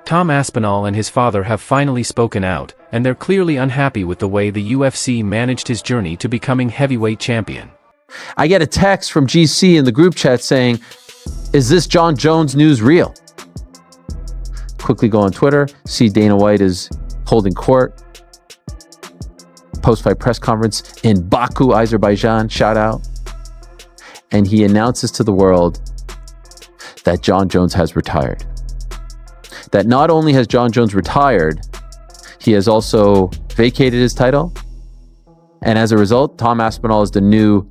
Tom Aspinall and his father have finally spoken out, and they're clearly unhappy with the way the UFC managed his journey to becoming heavyweight champion. I get a text from GC in the group chat saying, "Is this Jon Jones news real?" Quickly go on Twitter, see Dana White is holding court. Post-fight press conference in Baku, Azerbaijan, shout out. And he announces to the world that Jon Jones has retired. That not only has Jon Jones retired, he has also vacated his title. And as a result, Tom Aspinall is the new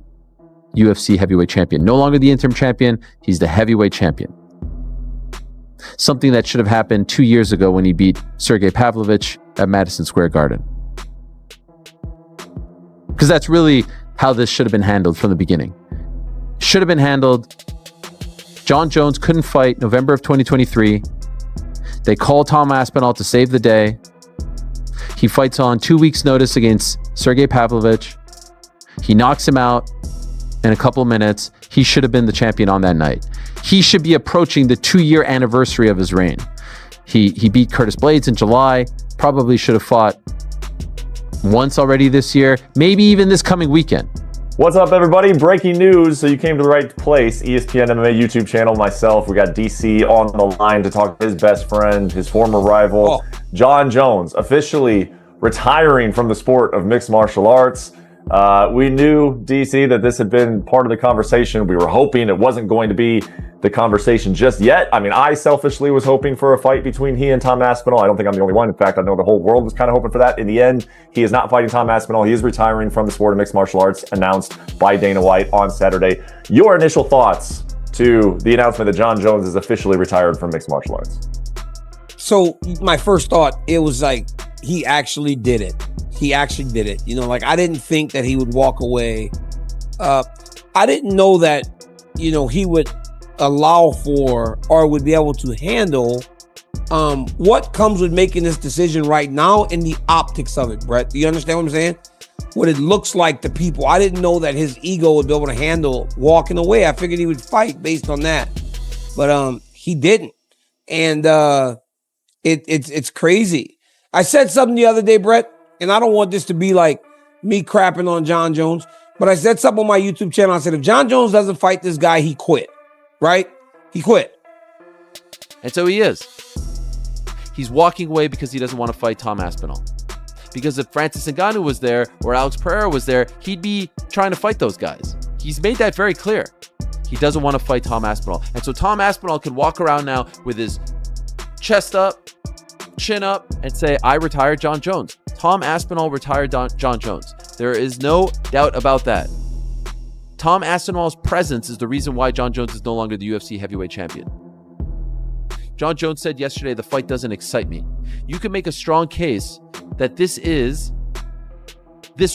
UFC heavyweight champion. No longer the interim champion, he's the heavyweight champion. Something that should have happened 2 years ago when he beat Sergey Pavlovich at Madison Square Garden. Because that's really how this should have been handled from the beginning. Should have been handled. Jon Jones couldn't fight November of 2023. They call Tom Aspinall to save the day. He fights on 2 weeks' notice against Sergey Pavlovich. He knocks him out in a couple of minutes. He should have been the champion on that night. He should be approaching the 2-year anniversary of his reign. He beat Curtis Blades in July. Probably should have fought once already this year. Maybe even this coming weekend. What's up, everybody? Breaking news. So you came to the right place. ESPN MMA YouTube channel, myself. We got DC on the line to talk to his best friend, his former rival, Jon Jones, officially retiring from the sport of mixed martial arts. We knew, DC, that this had been part of the conversation. We were hoping it wasn't going to be the conversation just yet. I mean, I selfishly was hoping for a fight between he and Tom Aspinall. I don't think I'm the only one. In fact, I know the whole world was kind of hoping for that. In the end, he is not fighting Tom Aspinall. He is retiring from the sport of mixed martial arts, announced by Dana White on Saturday. Your initial thoughts to the announcement that Jon Jones is officially retired from mixed martial arts? So my first thought, it was like, he actually did it. He actually did it. You know, like, I didn't think that he would walk away. I didn't know that, you know, he would allow for or would be able to handle what comes with making this decision right now and the optics of it, Brett. Do you understand what I'm saying? What it looks like to people. I didn't know that his ego would be able to handle walking away. I figured he would fight based on that. But he didn't. And it's crazy. I said something the other day, Brett, and I don't want this to be like me crapping on Jon Jones, but I said something on my YouTube channel. I said, if Jon Jones doesn't fight this guy, he quit, right? He quit. And so he is. He's walking away because he doesn't want to fight Tom Aspinall. Because if Francis Ngannou was there or Alex Pereira was there, he'd be trying to fight those guys. He's made that very clear. He doesn't want to fight Tom Aspinall. And so Tom Aspinall can walk around now with his chest up, chin up, and say, I retired Jon Jones. Tom Aspinall retired Jon Jones. There is no doubt about that. Tom Aspinall's presence is the reason why Jon Jones is no longer the UFC heavyweight champion. Jon Jones said yesterday, the fight doesn't excite me. You can make a strong case that this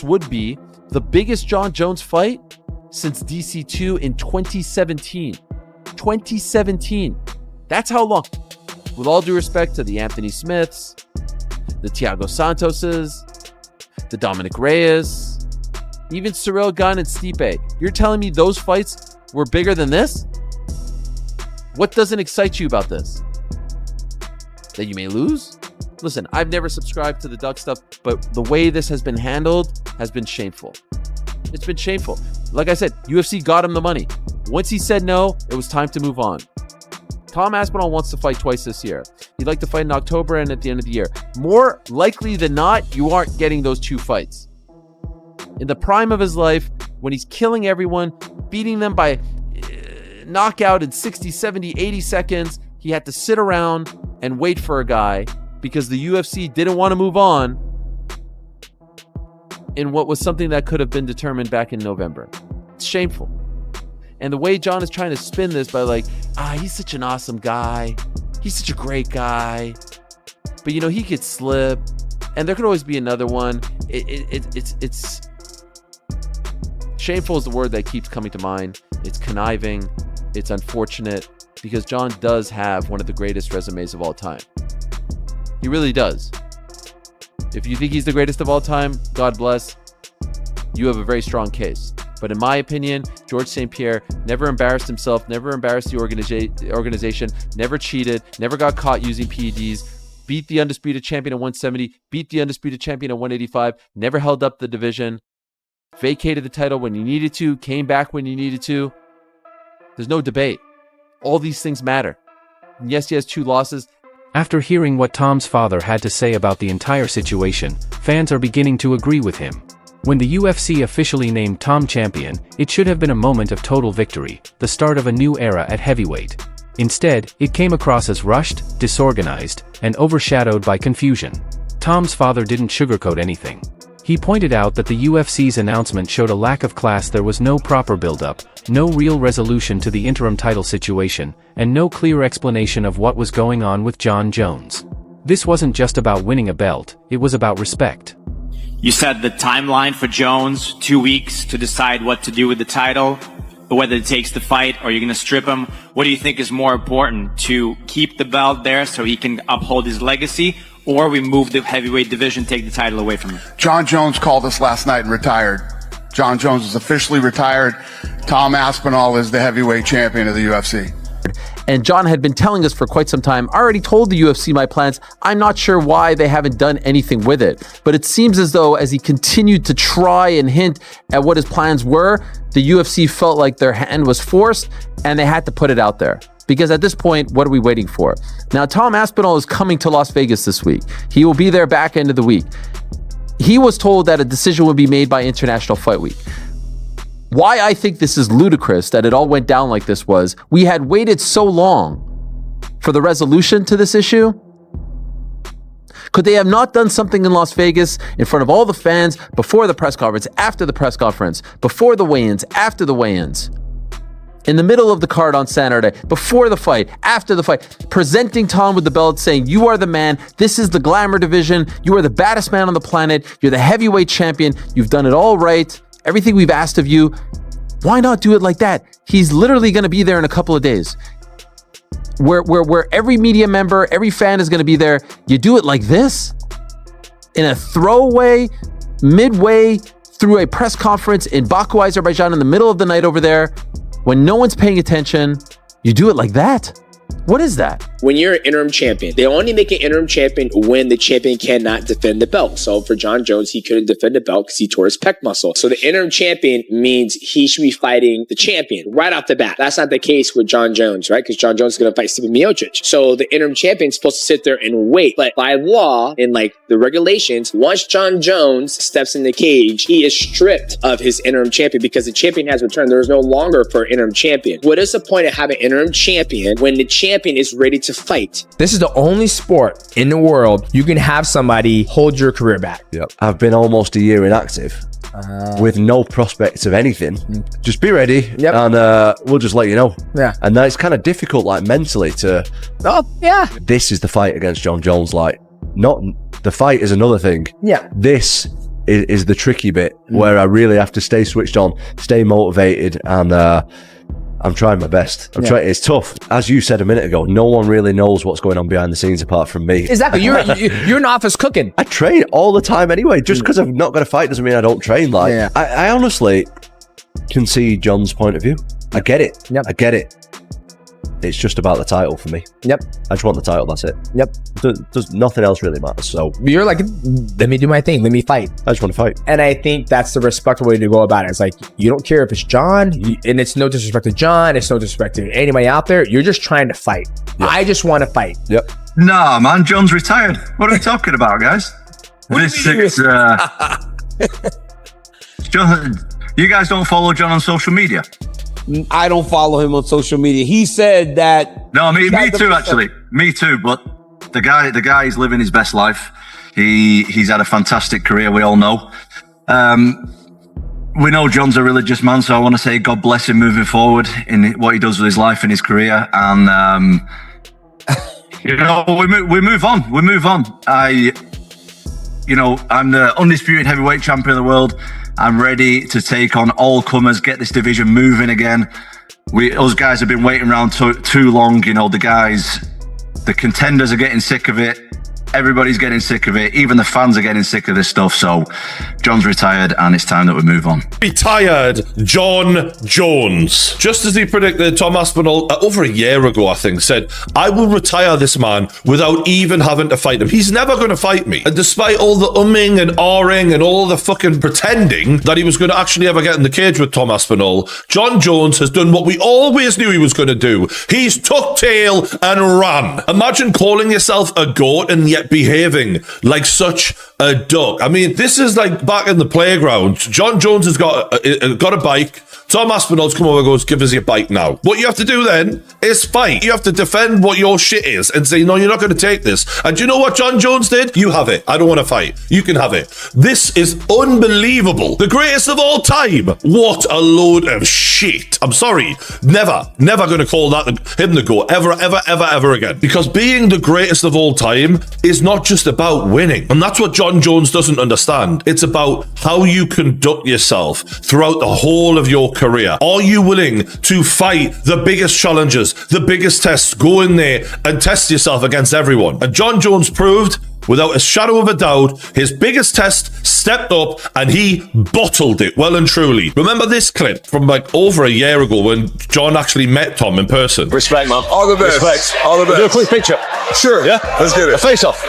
would be the biggest Jon Jones fight since DC2 in 2017. 2017. That's how long. With all due respect to the Anthony Smiths, the Thiago Santoses, the Dominic Reyes, even Cyril Gane and Stipe. You're telling me those fights were bigger than this? What doesn't excite you about this? That you may lose? Listen, I've never subscribed to the Duck stuff, but the way this has been handled has been shameful. It's been shameful. Like I said, UFC got him the money. Once he said no, it was time to move on. Tom Aspinall wants to fight twice this year. He'd like to fight in October and at the end of the year. More likely than not, you aren't getting those two fights. In the prime of his life, when he's killing everyone, beating them by knockout in 60, 70, 80 seconds, he had to sit around and wait for a guy because the UFC didn't want to move on in what was something that could have been determined back in November. It's shameful. And the way Jon is trying to spin this by like, he's such an awesome guy. He's such a great guy. But, you know, he could slip. And there could always be another one. It's shameful is the word that keeps coming to mind. It's conniving. It's unfortunate. Because Jon does have one of the greatest resumes of all time. He really does. If you think he's the greatest of all time, God bless. You have a very strong case. But in my opinion, Georges St-Pierre never embarrassed himself, never embarrassed the organization, never cheated, never got caught using PEDs, beat the undisputed champion at 170, beat the undisputed champion at 185, never held up the division, vacated the title when he needed to, came back when he needed to. There's no debate. All these things matter. And yes, he has 2 losses. After hearing what Tom's father had to say about the entire situation, fans are beginning to agree with him. When the UFC officially named Tom champion, it should have been a moment of total victory, the start of a new era at heavyweight. Instead, it came across as rushed, disorganized, and overshadowed by confusion. Tom's father didn't sugarcoat anything. He pointed out that the UFC's announcement showed a lack of class. There was no proper build-up, no real resolution to the interim title situation, and no clear explanation of what was going on with Jon Jones. This wasn't just about winning a belt, it was about respect. You said the timeline for Jones, 2 weeks to decide what to do with the title, but whether it takes the fight or you're going to strip him. What do you think is more important, to keep the belt there so he can uphold his legacy, or we move the heavyweight division, take the title away from him? Jon Jones called us last night and retired. Jon Jones is officially retired. Tom Aspinall is the heavyweight champion of the UFC. And Jon had been telling us for quite some time, I already told the UFC my plans. I'm not sure why they haven't done anything with it. But it seems as though as he continued to try and hint at what his plans were, the UFC felt like their hand was forced and they had to put it out there. Because at this point, what are we waiting for? Now, Tom Aspinall is coming to Las Vegas this week. He will be there back end of the week. He was told that a decision would be made by International Fight Week. Why I think this is ludicrous that it all went down like this was, we had waited so long for the resolution to this issue. Could they have not done something in Las Vegas in front of all the fans before the press conference, after the press conference, before the weigh-ins, after the weigh-ins? In the middle of the card on Saturday, before the fight, after the fight, presenting Tom with the belt, saying, you are the man, this is the glamour division, you are the baddest man on the planet, you're the heavyweight champion, you've done it all right, everything we've asked of you. Why not do it like that? He's literally going to be there in a couple of days. Where every media member, every fan is going to be there. You do it like this? In a throwaway, midway through a press conference in Baku, Azerbaijan, in the middle of the night over there, when no one's paying attention, you do it like that? What is that? When you're an interim champion, they only make an interim champion when the champion cannot defend the belt. So for Jon Jones, he couldn't defend the belt because he tore his pec muscle. So the interim champion means he should be fighting the champion right off the bat. That's not the case with Jon Jones, right? Because Jon Jones is going to fight Stipe Miocic. So the interim champion is supposed to sit there and wait. But by law, in like the regulations, once Jon Jones steps in the cage, he is stripped of his interim champion because the champion has returned. There is no longer for interim champion. What is the point of having an interim champion when the champion is ready to fight? This is the only sport in the world you can have somebody hold your career back. Yep. I've been almost a year inactive with no prospects of anything. Just be ready, and we'll just let you know. Yeah. And that's kind of difficult, like mentally, to. Oh yeah. This is the fight against Jon Jones. Like, not the fight is another thing. Yeah. This is the tricky bit where I really have to stay switched on, stay motivated, and I'm trying my best. I'm trying. It's tough. As you said a minute ago, no one really knows what's going on behind the scenes apart from me. Exactly. You're in office cooking. I train all the time anyway. Just because I've not got a fight doesn't mean I don't train. Like, I honestly can see Jon's point of view. I get it. Yep. I get it. It's just about the title for me. Yep. I just want the title. That's it. Yep. Does nothing else really matter. So you're like, let me do my thing. Let me fight. I just want to fight. And I think that's the respectful way to go about it. It's like, you don't care if it's Jon, and it's no disrespect to Jon. It's no disrespect to anybody out there. You're just trying to fight. Yep. I just want to fight. Yep. Nah, man. Jon's retired. What are we talking about, guys? This is Jon. You guys don't follow Jon on social media? I don't follow him on social media. He said that. No, me too, actually. Me too. But the guy is living his best life. He's had a fantastic career. We all know. We know Jon's a religious man, so I want to say God bless him moving forward in what he does with his life and his career. And we move on. We move on. I'm the undisputed heavyweight champion of the world. I'm ready to take on all comers, get this division moving again. Us guys have been waiting around too long. The contenders are getting sick of it. Everybody's getting sick of it. Even the fans are getting sick of this stuff. So John's retired, and it's time that we move on. Retired John Jones. Just as he predicted, Tom Aspinall, over a year ago, I think, said, I will retire this man without even having to fight him. He's never going to fight me. And despite all the umming and ahhing and all the fucking pretending that he was going to actually ever get in the cage with Tom Aspinall, John Jones has done what we always knew he was going to do. He's tucked tail and ran. Imagine calling yourself a goat and yet behaving like such a duck. I mean, this is like back in the playground. John Jones has got a bike. Tom Aspinall's come over and goes, give us your bike now. What you have to do then is fight. You have to defend what your shit is and say, no, you're not going to take this. And do you know what John Jones did? You have it. I don't want to fight. You can have it. This is unbelievable. The greatest of all time. What a load of shit. I'm sorry. Never going to call that him the GOAT ever again. Because being the greatest of all time is not just about winning. And that's what John Jones doesn't understand. It's about how you conduct yourself throughout the whole of your career. Are you willing to fight the biggest challenges, the biggest tests, go in there and test yourself against everyone? And John Jones proved, without a shadow of a doubt, his biggest test, stepped up and he bottled it well and truly. Remember this clip from like over a year ago when John actually met Tom in person? Respect, man. All the best. Respect. All the best. Do a quick picture. Sure. Yeah? Let's get it. A face-off.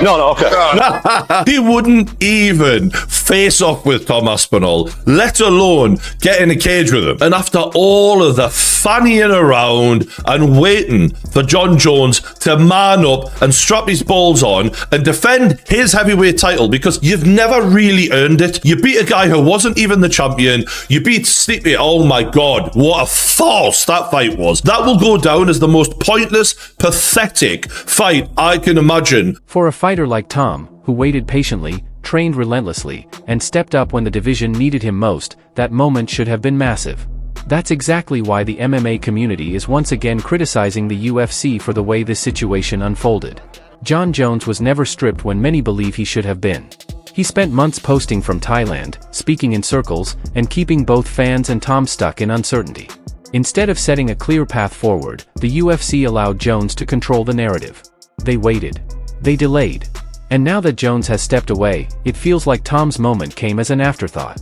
No, okay. He wouldn't even face off with Tom Aspinall, let alone get in a cage with him. And after all of the fannying around and waiting for John Jones to man up and strap his balls on and defend his heavyweight title, because you've never really earned it. You beat a guy who wasn't even the champion. You beat Stipe. Oh my God, what a farce that fight was. That will go down as the most pointless, pathetic fight I can imagine. For a fighter like Tom, who waited patiently, trained relentlessly, and stepped up when the division needed him most, that moment should have been massive. That's exactly why the MMA community is once again criticizing the UFC for the way this situation unfolded. John Jones was never stripped when many believe he should have been. He spent months posting from Thailand, speaking in circles, and keeping both fans and Tom stuck in uncertainty. Instead of setting a clear path forward, the UFC allowed Jones to control the narrative. They waited. They delayed. And now that Jones has stepped away, it feels like Tom's moment came as an afterthought.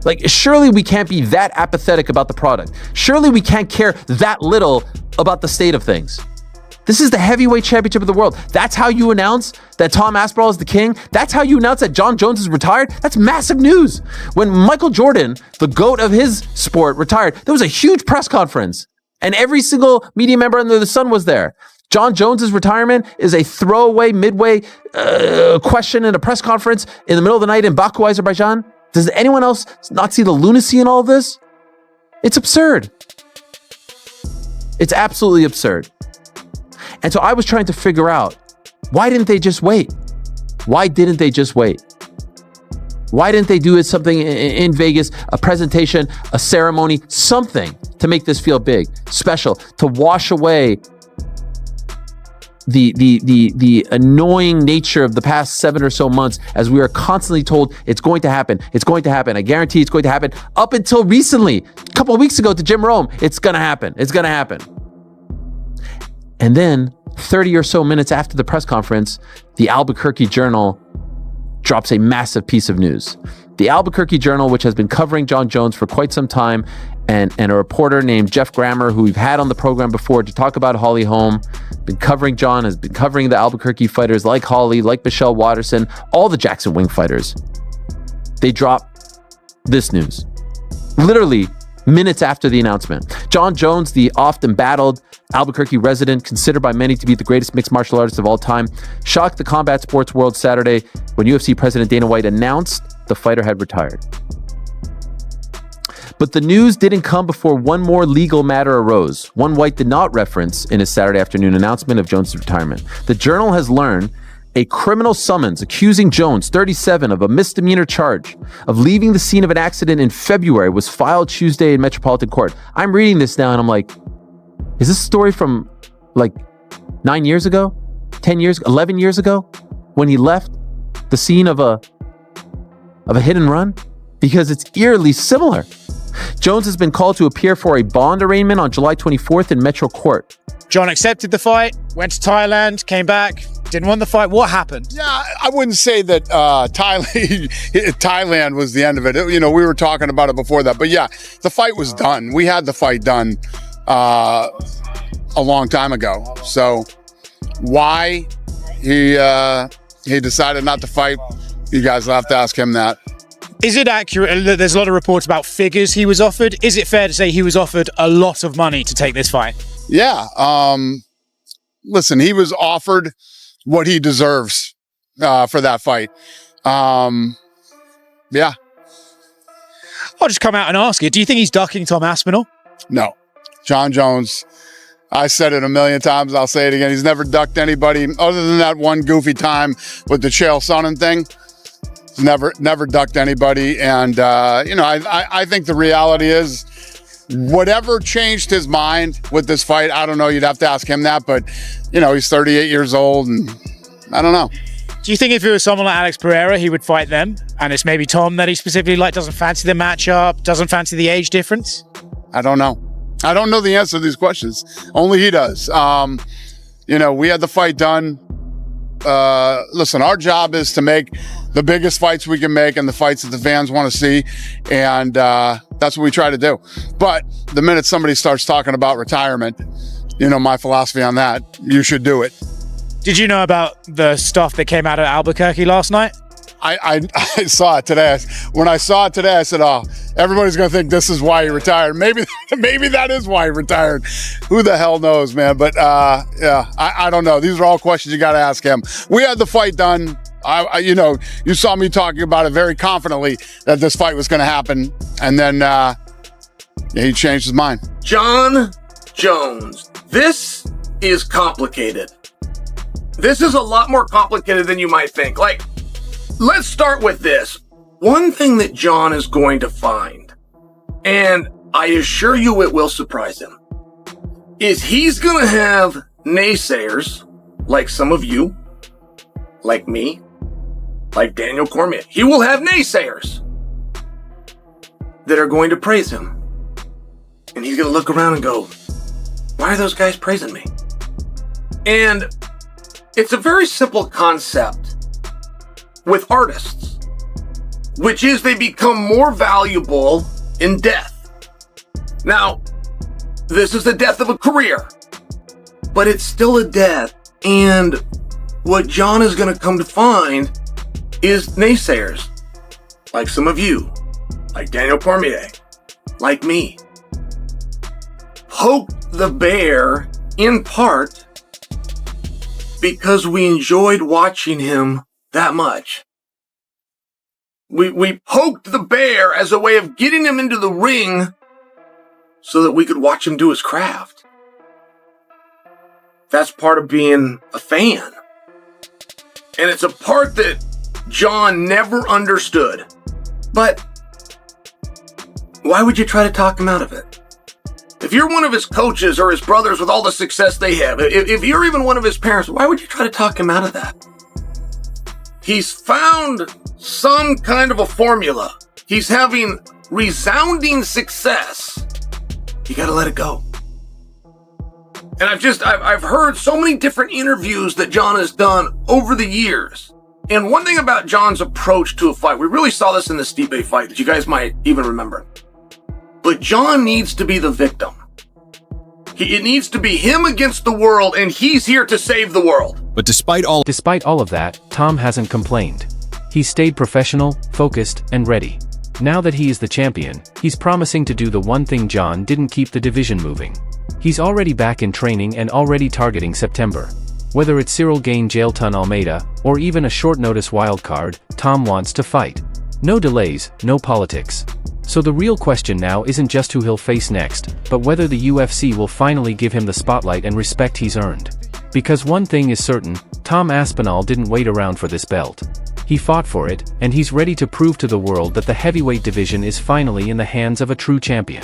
Like, surely we can't be that apathetic about the product. Surely we can't care that little about the state of things. This is the heavyweight championship of the world. That's how you announce that Tom Aspinall is the king? That's how you announce that John Jones is retired? That's massive news. When Michael Jordan, the GOAT of his sport, retired, there was a huge press conference. And every single media member under the sun was there. John Jones's retirement is a throwaway, midway question in a press conference in the middle of the night in Baku, Azerbaijan. Does anyone else not see the lunacy in all of this? It's absurd. It's absolutely absurd. And so I was trying to figure out, why didn't they just wait? Why didn't they just wait? Why didn't they do something in Vegas, a presentation, a ceremony, something to make this feel big, special, to wash away the annoying nature of the past 7 or so months, as we are constantly told it's going to happen. It's going to happen. I guarantee it's going to happen. Up until recently, a couple of weeks ago to Jim Rome, it's going to happen. It's going to happen. And then 30 or so minutes after the press conference, the Albuquerque Journal drops a massive piece of news. The Albuquerque Journal, which has been covering John Jones for quite some time, and a reporter named Jeff Grammer, who we've had on the program before to talk about Holly Holm, been covering John, has been covering the Albuquerque fighters like Holly, like Michelle Watterson, all the Jackson Wing fighters. They drop this news. Literally minutes after the announcement. John Jones, the often battled Albuquerque resident, considered by many to be the greatest mixed martial artist of all time, shocked the combat sports world Saturday when UFC President Dana White announced the fighter had retired. But the news didn't come before one more legal matter arose, one White did not reference in his Saturday afternoon announcement of Jones' retirement. The Journal has learned a criminal summons accusing Jones, 37, of a misdemeanor charge of leaving the scene of an accident in February was filed Tuesday in Metropolitan Court. I'm reading this now and I'm like, is this a story from like 9 years ago, 10 years, 11 years ago, when he left the scene of a hit and run? Because it's eerily similar. Jones has been called to appear for a bond arraignment on July 24th in Metro Court. John accepted the fight, went to Thailand, came back, didn't want the fight. What happened? Yeah, I wouldn't say that Thailand was the end of it. You know, we were talking about it before that. But yeah, the fight was done. We had the fight done a long time ago. So why he decided not to fight, you guys will have to ask him that. Is it accurate? There's a lot of reports about figures he was offered. Is it fair to say he was offered a lot of money to take this fight? Yeah. Listen, he was offered what he deserves for that fight. Yeah. I'll just come out and ask you. Do you think he's ducking Tom Aspinall? No. Jon Jones, I said it a million times. I'll say it again. He's never ducked anybody other than that one goofy time with the Chael Sonnen thing. He's never ducked anybody. And, you know, I think the reality is whatever changed his mind with this fight, I don't know. You'd have to ask him that. But, you know, he's 38 years old and I don't know. Do you think if it was someone like Alex Pereira, he would fight them? And it's maybe Tom that he specifically doesn't fancy the matchup, doesn't fancy the age difference? I don't know. I don't know the answer to these questions. Only he does. You know, we had the fight done. Listen, our job is to make the biggest fights we can make and the fights that the fans want to see. And that's what we try to do. But the minute somebody starts talking about retirement, you know, my philosophy on that, you should do it. Did you know about the stuff that came out of Albuquerque last night? I saw it today. When I saw it today, I said, oh, everybody's going to think this is why he retired. Maybe that is why he retired. Who the hell knows, man? But yeah, I don't know. These are all questions you got to ask him. We had the fight done. You know, you saw me talking about it very confidently that this fight was going to happen. And then he changed his mind. Jon Jones, this is complicated. This is a lot more complicated than you might think. Like, let's start with this. One thing that Jon is going to find, and I assure you it will surprise him, is he's going to have naysayers like some of you, like me, like Daniel Cormier. He will have naysayers that are going to praise him. And he's going to look around and go, why are those guys praising me? And it's a very simple concept with artists, which is they become more valuable in death. Now, this is the death of a career, but it's still a death. And what Jon is going to come to find is naysayers, like some of you, like Daniel Cormier, like me, poked the bear in part because we enjoyed watching him that much. We poked the bear as a way of getting him into the ring so that we could watch him do his craft. That's part of being a fan. And it's a part that Jon never understood. But why would you try to talk him out of it? If you're one of his coaches or his brothers with all the success they have, if you're even one of his parents, why would you try to talk him out of that? He's found some kind of a formula. He's having resounding success. You gotta let it go. And I've heard so many different interviews that Jon has done over the years. And one thing about Jon's approach to a fight, we really saw this in the Stipe fight that you guys might even remember. But Jon needs to be the victim. It needs to be him against the world, and he's here to save the world. But despite all of that, Tom hasn't complained. He's stayed professional, focused, and ready. Now that he is the champion, he's promising to do the one thing Jon didn't keep the division moving. He's already back in training and already targeting September. Whether it's Cyril Gane Jailton Almeida, or even a short-notice wildcard, Tom wants to fight. No delays, no politics. So the real question now isn't just who he'll face next, but whether the UFC will finally give him the spotlight and respect he's earned. Because one thing is certain, Tom Aspinall didn't wait around for this belt. He fought for it, and he's ready to prove to the world that the heavyweight division is finally in the hands of a true champion.